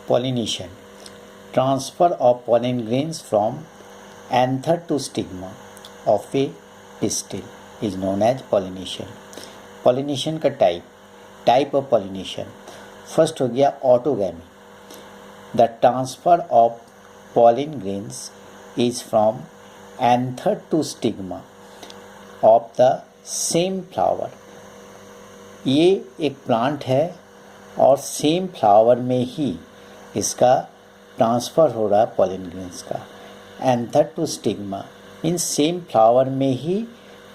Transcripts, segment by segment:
Pollination. Transfer of pollen grains from anther to stigma of a pistil is known as pollination. Pollination का type of pollination. First हो गया autogamy. The transfer of pollen grains is from anther to stigma of the same flower. ये एक plant है और same flower में ही इसका transfer हो रहा है पॉलन ग्रेन्स का. Anther to stigma means same flower में ही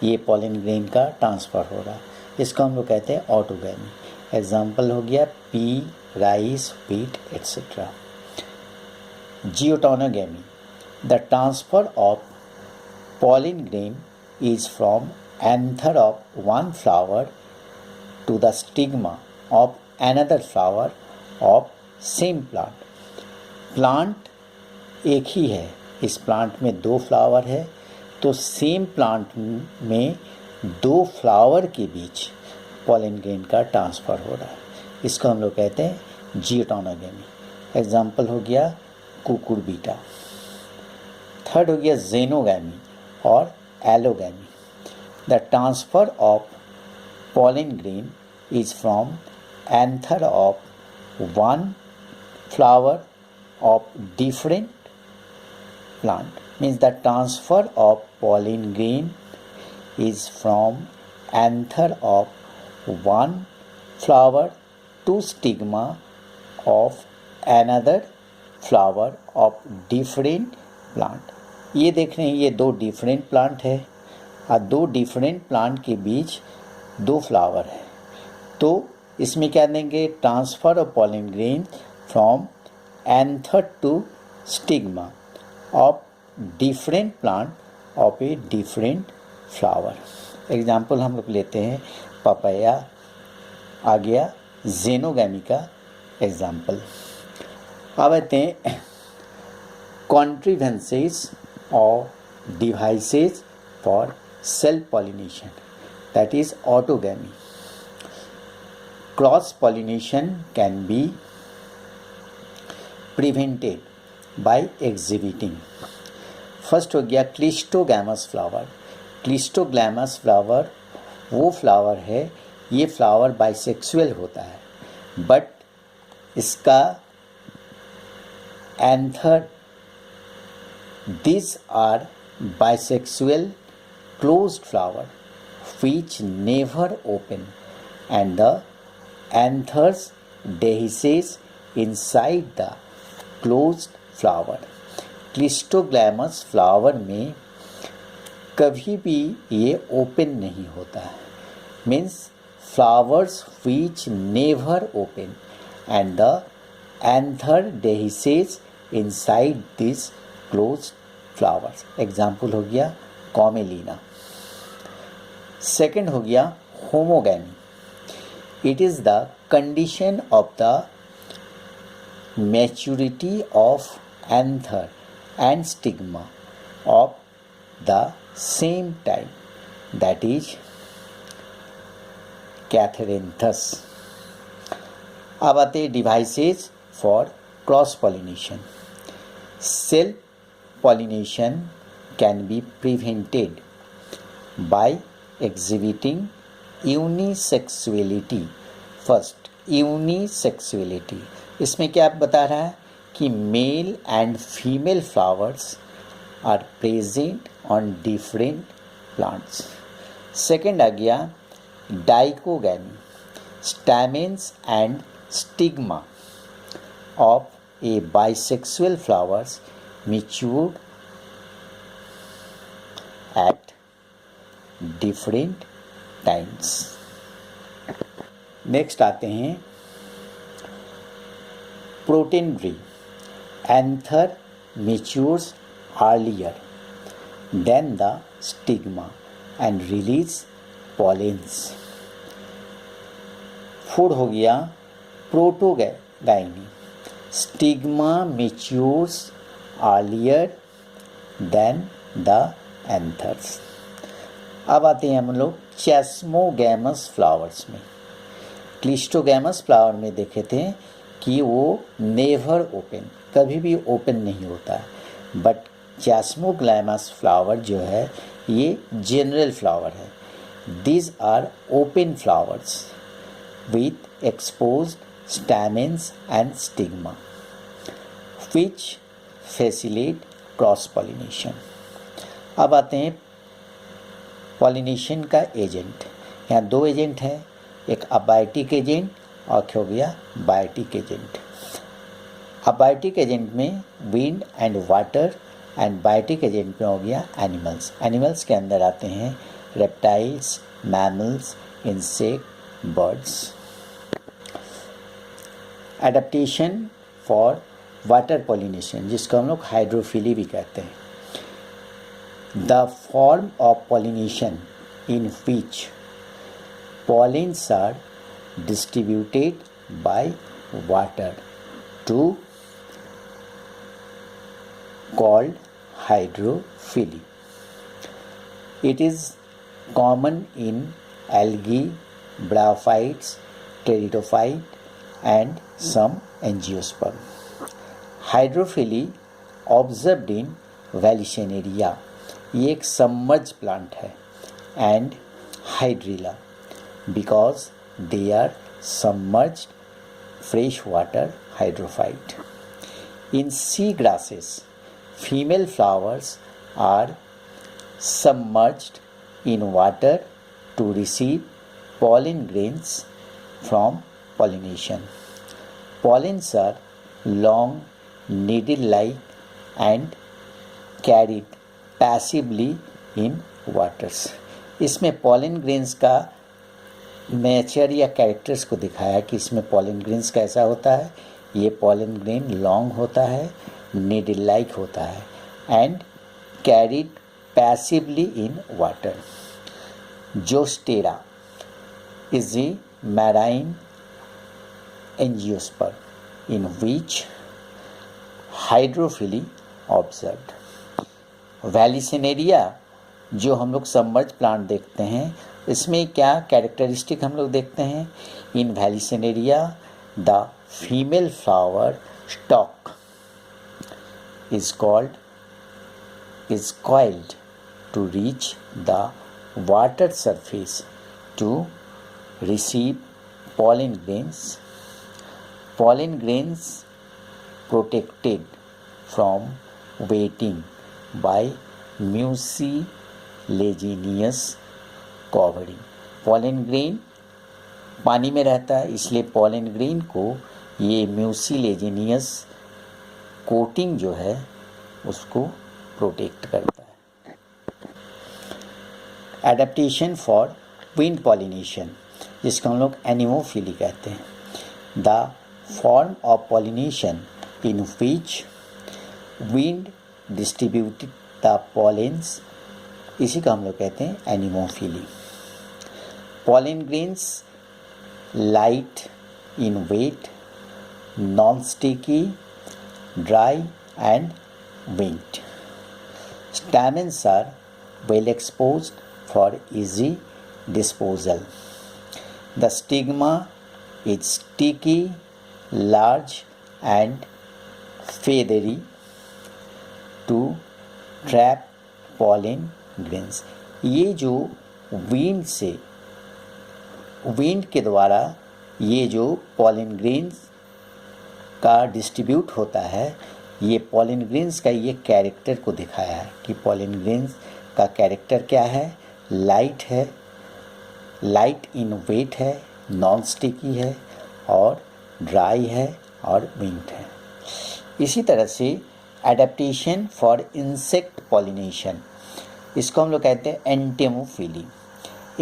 ये पॉलन ग्रेन का ट्रांसफ़र हो रहा है. इसको हम लोग कहते हैं ऑटोगैमी. एग्जाम्पल हो गया pea, rice, wheat etcetera. Geitonogamy. The transfer of pollen grain is from anther of one flower to the stigma of another flower of same plant. Plant एक ही है, इस प्लांट में 2 फ्लावर है, तो सेम प्लांट में 2 फ्लावर के बीच pollen grain का ट्रांसफ़र हो रहा है. इसको हम लोग कहते हैं जियोटोनोगैमी. एग्जाम्पल हो गया कुकुरबिटा. थर्ड हो गया जेनोगैमी और allogamy. The transfer of pollen grain is from anther of one flower of different plant. Means the transfer of pollen grain is from anther of one flower to stigma of another flower of different plant. ये देख रहे हैं, ये 2 different plant है और 2 different plant के बीच 2 flower है, तो इसमें क्या देंगे transfer of pollen grain from anther to stigma of different plant of a different flower. Example हम लोग लेते हैं पपाया. आ गया जेनोगैमी का एग्जाम्पल. अब आते हैं कॉन्ट्रीवेंसेस और devices for self pollination, that is autogamy. Cross pollination can be prevented by exhibiting. First हो गया क्लिस्टोगैमस फ्लावर. क्लिस्टोगैमस फ्लावर वो फ्लावर है, ये फ्लावर बाइसेक्सुअल होता है, बट इसका anther this are bisexual closed flower which never open and the anthers dehisces inside the closed flower. Cleistogamous flower में कभी भी ये ओपन नहीं होता है. Means flowers which never open and the anther dehisces inside this closed flowers. Example हो गया Commelina. Second हो गया homogamy. It is the condition of the maturity of anther and stigma of the same time, that is Catharanthus. अब आते हैं devices for cross pollination. Self pollination can be prevented by exhibiting unisexuality. First unisexuality, इसमें क्या बता रहा है कि male and female flowers are present on different plants. Second आ गया dichogamy. Stamens and stigma of A bisexual flowers matured at different times. Next आते हैं protandry. Anther matures earlier than the stigma and release pollens. Four हो गया protogyny. Stigma matures earlier than the anthers. अब आते हैं हम लोग chasmogamous flowers में. क्लिस्टोगैमस फ्लावर में देखे थे कि वो नेवर ओपन, कभी भी ओपन नहीं होता है। बट जैस्मोग्लाइमस फ्लावर जो है ये जनरल फ्लावर है। These are open flowers with exposed stamens and stigma, which facilitate cross pollination. अब आते हैं पॉलिनेशन का एजेंट। यहाँ दो एजेंट हैं, एक अबायोटिक एजेंट और एक हो गया बायोटिक एजेंट। अबायोटिक एजेंट में wind and water, and biotic agent में हो गया एनिमल्स। एनिमल्स के अंदर आते हैं reptiles, mammals, insect, birds. Adaptation for water pollination, जिसको हम लोग हाइड्रोफिली भी कहते हैं। The form of pollination in which pollens are distributed by water to called hydrophily. It is common in algae, bryophytes, pteridophyte and some angiosperm. Hydrophily observed in Vallisneria, ये एक submerge plant है, and Hydrilla because they are submerged freshwater hydrophyte. In sea grasses, female flowers are submerged in water to receive pollen grains from pollination. Pollens are long, needle-like and carried passively in waters. इसमें pollen grains का nature या characters को दिखाया कि इसमें pollen grains कैसा होता है। ये पॉलन ग्रेन लॉन्ग होता है, नीडल लाइक होता है and carried passively in water. Zostera is a marine angiosperm in which hydrophily observed. Vallisneria जो हम लोग सबमर्ज प्लांट देखते हैं, इसमें क्या कैरेक्टरिस्टिक हम लोग देखते हैं। In Vallisneria the female flower stalk is coiled to reach the water surface to receive pollen grains. Pollen grains protected from wetting by mucilaginous covering. Pollen grain पानी में रहता है, इसलिए पॉलन ग्रेन को ये म्यूसिलेजिनियस कोटिंग जो है उसको प्रोटेक्ट करता है। एडेप्टेशन फॉर विंड पॉलिनेशन, जिसको हम लोग एनिमोफिली कहते हैं। The form of pollination in which wind distributed the pollens, इसी का हम लोग कहते हैं anemophily. Pollen grains light in weight, non sticky, dry and winged. Stamens are well exposed for easy disposal. The stigma is sticky, large and feathery to trap pollen grains. ये जो wind के द्वारा ये जो पॉलन ग्रेन्स का distribute होता है, ये पॉलन ग्रेन्स का ये कैरेक्टर को दिखाया है कि पॉलन ग्रेन्स का कैरेक्टर क्या है। लाइट है, लाइट इन वेट है, नॉन स्टिकी है और ड्राई है और विंग्ड है। इसी तरह से एडेप्टेशन फॉर इंसेक्ट पॉलिनेशन, इसको हम लोग कहते हैं एंटेमोफिली।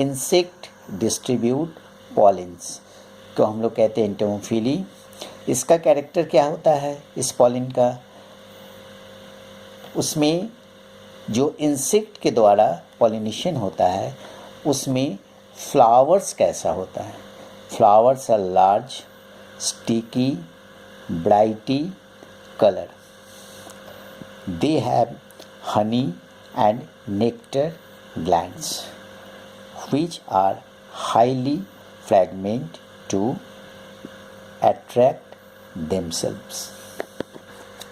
इंसेक्ट डिस्ट्रीब्यूट पॉलेंस को हम लोग कहते हैं एंटेमोफिली। इसका कैरेक्टर क्या होता है इस पॉलिन का, उसमें जो इंसेक्ट के द्वारा पॉलिनेशन होता है उसमें फ्लावर्स कैसा होता है। Flowers are large, sticky, brighty colour. They have honey and nectar glands which are highly fragmented to attract themselves.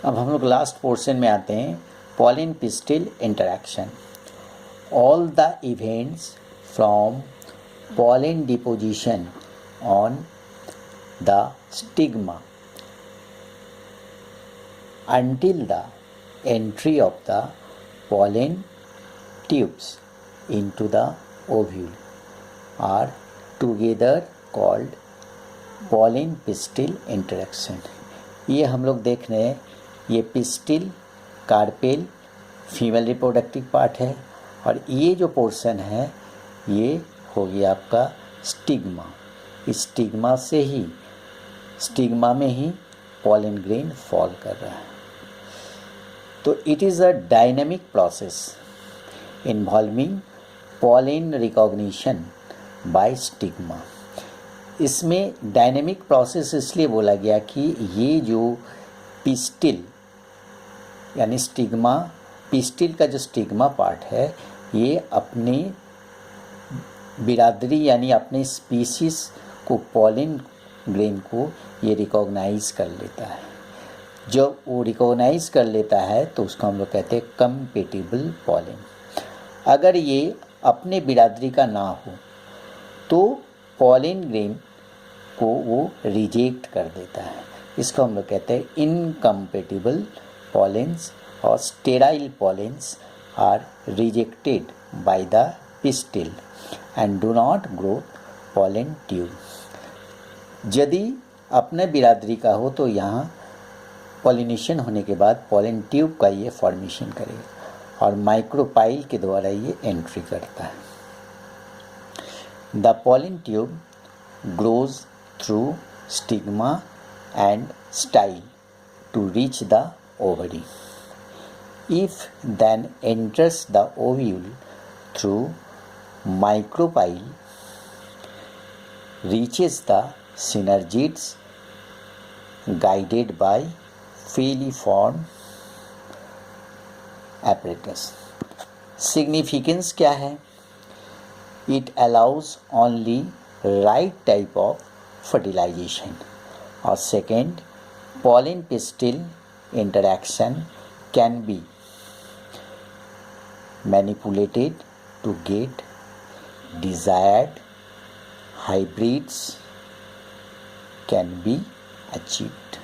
अब हम लोग लास्ट पोर्शन में आते हैं, pollen pistil interaction. All the events from pollen deposition on the stigma until the entry of the pollen tubes into the ovule are together called pollen pistil interaction. ये हम लोग देख रहे हैं, ये pistil carpel female reproductive part है और ये जो पोर्शन है ये हो गया आपका स्टिग्मा. इस स्टिग्मा में ही पॉलन ग्रेन फॉल कर रहा है. तो it is a dynamic process involving pollen recognition by stigma. इसमें डायनेमिक प्रोसेस इसलिए बोला गया कि ये जो पिस्टिल यानी स्टिग्मा, पिस्टिल का जो स्टिग्मा पार्ट है ये अपने बिरादरी यानी अपने स्पीसीज को, पॉलन ग्रेन को ये रिकॉग्नाइज कर लेता है. जब वो रिकॉग्नाइज कर लेता है तो उसको हम लोग कहते हैं कंपेटिबल पॉलन. अगर ये अपने बिरादरी का ना हो तो पॉलन ग्रेन को वो रिजेक्ट कर देता है. इसको हम लोग कहते हैं इनकम्पेटिबल पॉलेंस और sterile pollens are rejected by the pistil and do not grow pollen tube. यदि अपने बिरादरी का हो तो यहाँ पॉलिनेशन होने के बाद पॉलन ट्यूब का ये फॉर्मेशन करेगा और माइक्रोपाइल के द्वारा ये एंट्री करता है. The pollen tube grows through stigma and style to reach the ovary. If then enters the ovule through micropyle, reaches the synergids guided by filiform apparatus. Significance क्या है? It allows only right type of fertilization. और second, pollen pistil interaction can be manipulated to get desired hybrids can be achieved.